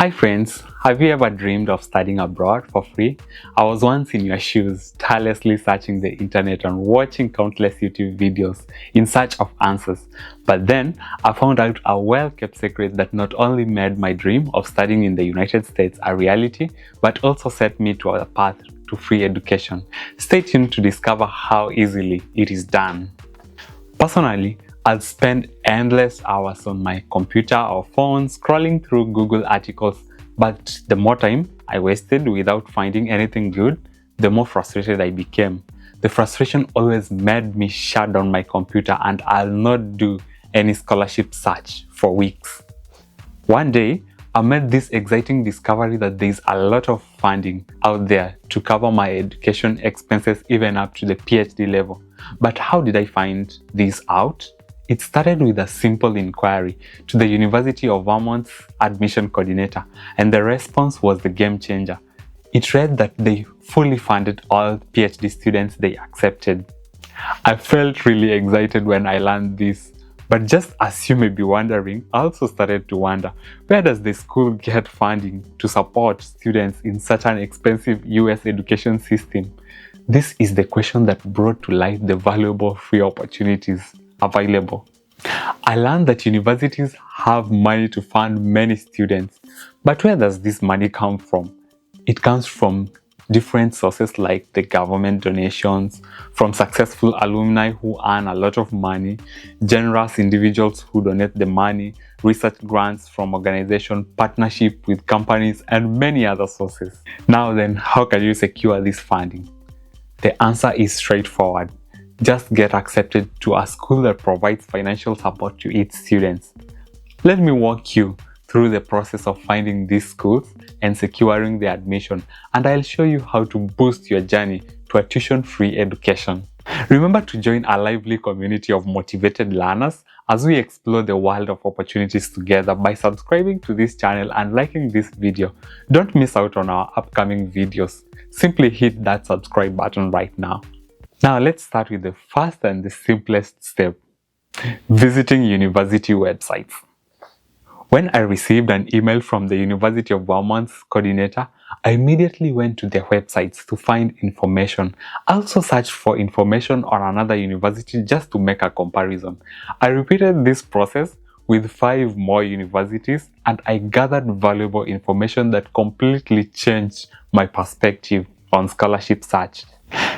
Hi friends, have you ever dreamed of studying abroad for free? I was once in your shoes, tirelessly searching the internet and watching countless YouTube videos in search of answers. But then, I found out a well-kept secret that not only made my dream of studying in the United States a reality, but also set me to a path to free education. Stay tuned to discover how easily it is done. Personally, I'll spend endless hours on my computer or phone scrolling through Google articles, but the more time I wasted without finding anything good, the more frustrated I became. The frustration always made me shut down my computer and I'll not do any scholarship search for weeks. One day, I made this exciting discovery that there's a lot of funding out there to cover my education expenses even up to the PhD level. But how did I find this out? It started with a simple inquiry to the University of Vermont's admission coordinator, and the response was the game changer. It read that they fully funded all PhD students they accepted. I felt really excited when I learned this, but just as you may be wondering, I also started to wonder, where does the school get funding to support students in such an expensive US education system? This is the question that brought to light the valuable free opportunities available. I learned that universities have money to fund many students, but where does this money come from? It comes from different sources like the government donations, from successful alumni who earn a lot of money, generous individuals who donate the money, research grants from organizations, partnership with companies, and many other sources. Now then, how can you secure this funding? The answer is straightforward. Just get accepted to a school that provides financial support to its students. Let me walk you through the process of finding these schools and securing the admission, and I'll show you how to boost your journey to a tuition-free education. Remember to join a lively community of motivated learners as we explore the world of opportunities together by subscribing to this channel and liking this video. Don't miss out on our upcoming videos. Simply hit that subscribe button right now. Now let's start with the first and the simplest step, visiting university websites. When I received an email from the University of Vermont's coordinator, I immediately went to their websites to find information. I also searched for information on another university just to make a comparison. I repeated this process with 5 more universities and I gathered valuable information that completely changed my perspective on scholarship search.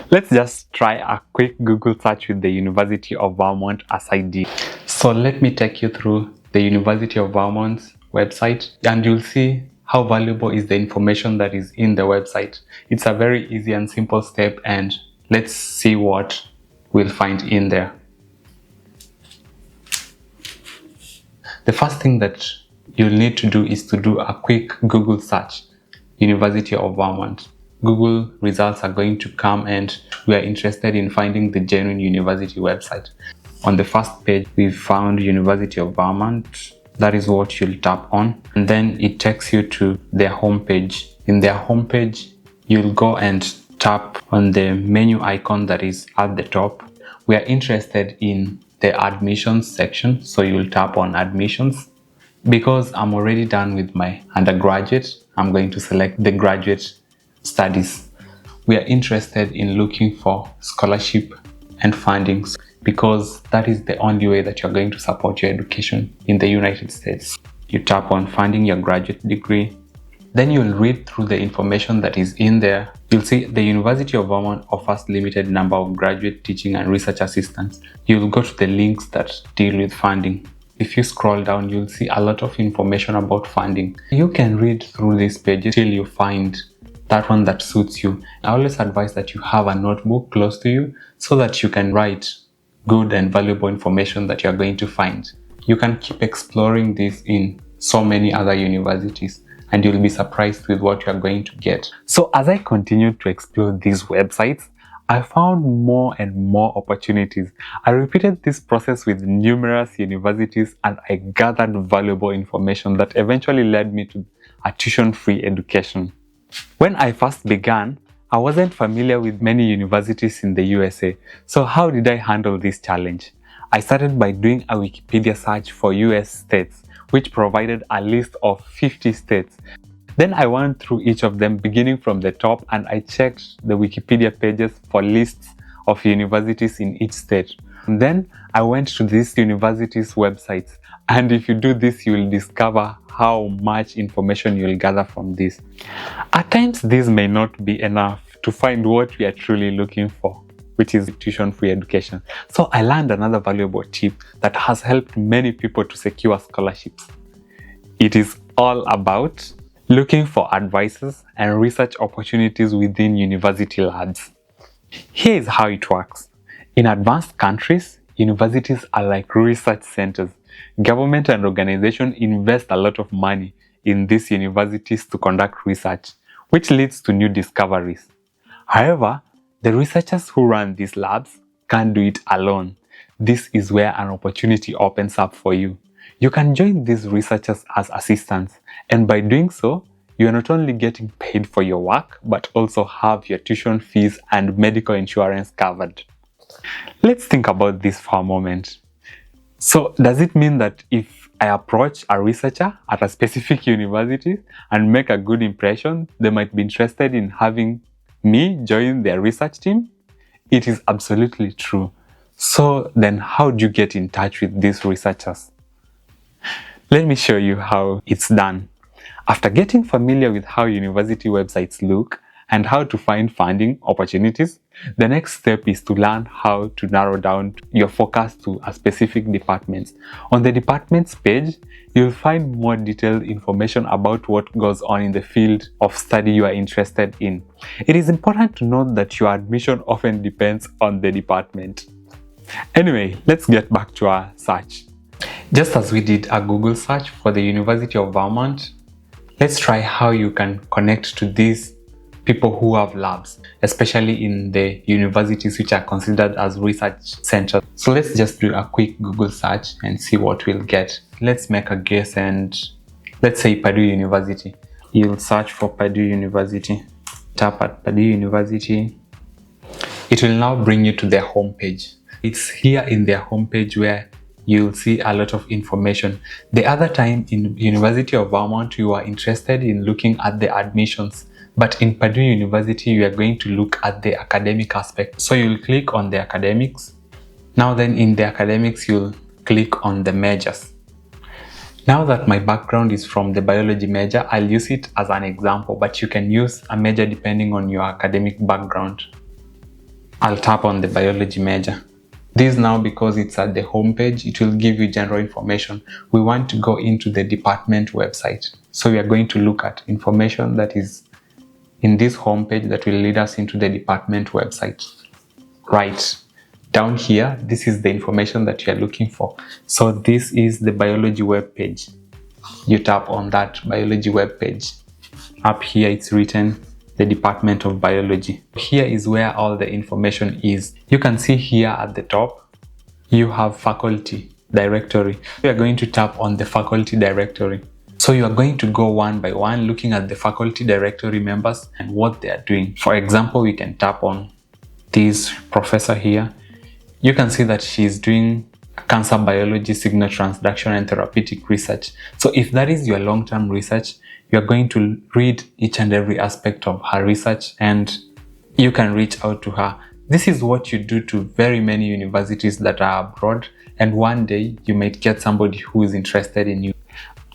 Let's just try a quick Google search with the University of Vermont as I did. So let me take you through the University of Vermont's website and you'll see how valuable is the information that is in the website. It's a very easy and simple step, and let's see what we'll find in there. The first thing that you'll need to do is to do a quick Google search, University of Vermont. Google results are going to come and we are interested in finding the genuine university website. On the first page, we found University of Vermont. That is what you'll tap on, and then it takes you to their homepage. In their homepage, you'll go and tap on the menu icon that is at the top. We are interested in the admissions section, so you'll tap on admissions. Because I'm already done with my undergraduate, I'm going to select the graduate studies. We are interested in looking for scholarship and fundings because that is the only way that you're going to support your education in the United States. You tap on funding your graduate degree. Then you'll read through the information that is in there. You'll see the University of Vermont offers limited number of graduate teaching and research assistants. You'll go to the links that deal with funding. If you scroll down, you'll see a lot of information about funding. You can read through this page till you find that one that suits you. I always advise that you have a notebook close to you so that you can write good and valuable information that you're going to find. You can keep exploring this in so many other universities and you'll be surprised with what you're going to get. So as I continued to explore these websites, I found more and more opportunities. I repeated this process with numerous universities and I gathered valuable information that eventually led me to a tuition-free education. When I first began, I wasn't familiar with many universities in the USA, so how did I handle this challenge? I started by doing a Wikipedia search for US states. which provided a list of 50 states. Then I went through each of them beginning from the top, and I checked the Wikipedia pages for lists of universities in each state. And then I went to these universities' websites, and if you do this, you will discover how much information you will gather from this. At times, this may not be enough to find what we are truly looking for, which is tuition-free education. So I learned another valuable tip that has helped many people to secure scholarships. It is all about looking for advices and research opportunities within university labs. Here is how it works. In advanced countries, universities are like research centers. Government and organizations invest a lot of money in these universities to conduct research, which leads to new discoveries. However, the researchers who run these labs can't do it alone. This is where an opportunity opens up for you. You can join these researchers as assistants, and by doing so, you are not only getting paid for your work, but also have your tuition fees and medical insurance covered. Let's think about this for a moment. So, does it mean that if I approach a researcher at a specific university and make a good impression, they might be interested in having me join their research team? It is absolutely true. So then how do you get in touch with these researchers? Let me show you how it's done. After getting familiar with how university websites look and how to find funding opportunities, the next step is to learn how to narrow down your focus to a specific department. On the department's page, you'll find more detailed information about what goes on in the field of study you are interested in. It is important to note that your admission often depends on the department. Anyway, let's get back to our search. Just as we did a Google search for the University of Vermont, let's try how you can connect to these people who have labs, especially in the universities which are considered as research centers. So let's just do a quick Google search and see what we'll get. Let's make a guess and let's say Purdue University. You'll search for Purdue University. Tap at Purdue University. It will now bring you to their homepage. It's here in their homepage where you'll see a lot of information. The other time in University of Vermont, you are interested in looking at the admissions. But in Purdue University, you are going to look at the academic aspect. So you'll click on the academics. Now then in the academics, you'll click on the majors. Now that my background is from the biology major, I'll use it as an example, but you can use a major depending on your academic background. I'll tap on the biology major. This now, because it's at the homepage, it will give you general information. We want to go into the department website. So we are going to look at information that is in this homepage that will lead us into the department website. Right down here, this is the information that you are looking for. So this is the biology web page. You tap on that biology web page. Up here it's written the Department of Biology. Here is where all the information is. You can see here at the top, you have faculty directory. We are going to tap on the faculty directory. So you are going to go one by one looking at the faculty directory members and what they are doing. For example, we can tap on this professor here. You can see that she is doing cancer biology, signal transduction, and therapeutic research. So if that is your long-term research, you are going to read each and every aspect of her research and you can reach out to her. This is what you do to very many universities that are abroad, and one day you might get somebody who is interested in you.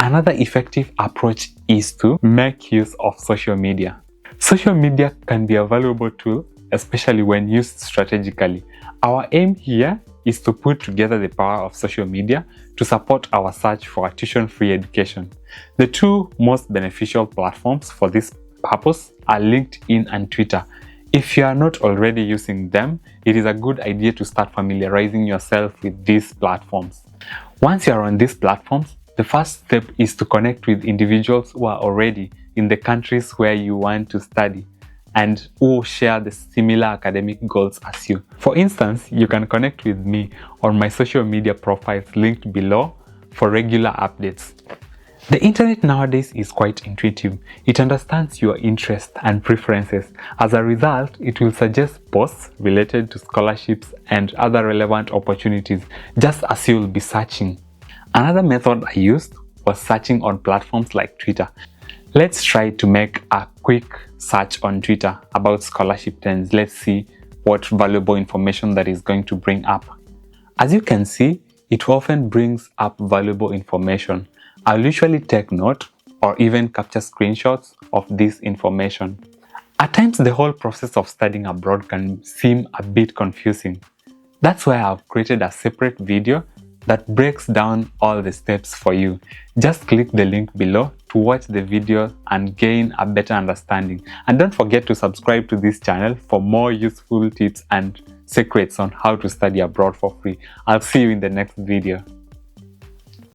Another effective approach is to make use of social media. Social media can be a valuable tool, especially when used strategically. Our aim here is to put together the power of social media to support our search for a tuition-free education. The two most beneficial platforms for this purpose are LinkedIn and Twitter. If you are not already using them, it is a good idea to start familiarizing yourself with these platforms. Once you are on these platforms, the first step is to connect with individuals who are already in the countries where you want to study and who share the similar academic goals as you. For instance, you can connect with me on my social media profiles linked below for regular updates. The internet nowadays is quite intuitive. It understands your interests and preferences. As a result, it will suggest posts related to scholarships and other relevant opportunities, just as you will be searching. Another method I used for searching on platforms like Twitter. Let's try to make a quick search on Twitter about scholarship trends. Let's see what valuable information that is going to bring up. As you can see, it often brings up valuable information. I'll usually take note or even capture screenshots of this information. At times, the whole process of studying abroad can seem a bit confusing. That's why I've created a separate video that breaks down all the steps for you. Just click the link below to watch the video and gain a better understanding. And don't forget to subscribe to this channel for more useful tips and secrets on how to study abroad for free. I'll see you in the next video.